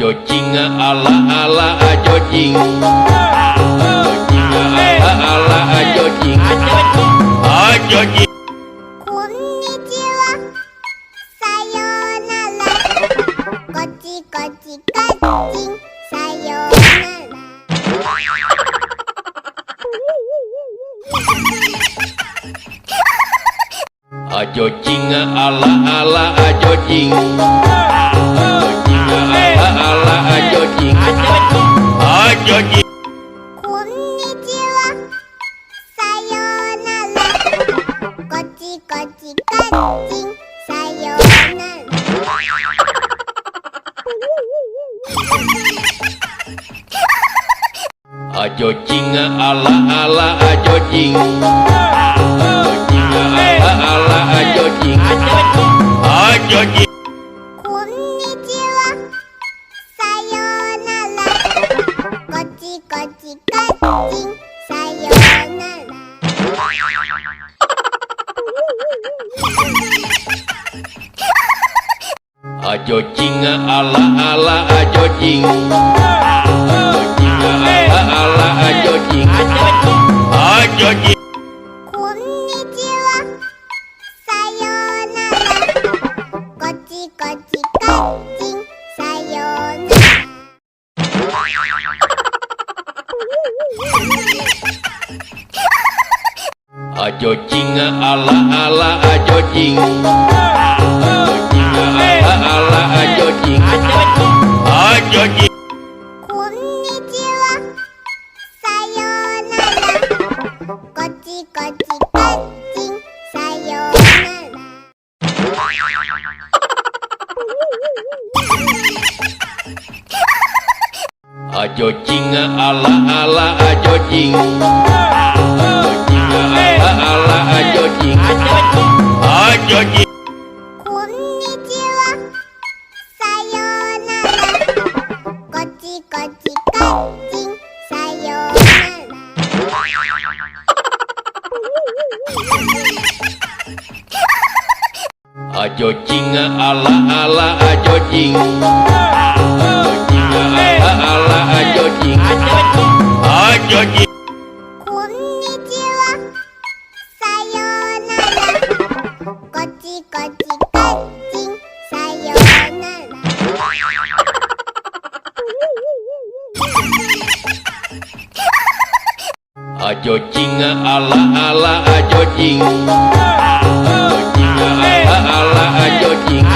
Jojing ala ala jojing, ala jojing, jojing. Konnichiwa, sayonara, kochi kochi kajing, sayonara. Jojing ala ala jojing, ala jojing, jojing. Konnichiwa, sayonara, kochi kochi kajing, sayonara. Jojing ala ala jojing, ala jojing, jojing. Konnichiwa, sayonara, kochi kochi kajing, sayonara. Jojing ala ala jojing, ala jojing, jojing. Konnichiwa, sayonara, kochi kochi kajing, sayonara. Jojing ala ala jojing, ala jojing, jojing. Konnichiwa, sayonara, kochi kochi kajing, sayonara. Jojing ala ala jojing, ala jojing, jojing. Konnichiwa, sayonara, kochi kochi kajing, sayonara. Jojing ala ala jojing, ala jojing, jojing. Konnichiwa, sayonara, kochi kochi kajing, sayonara. Jojing ala ala jojing, ala jojing,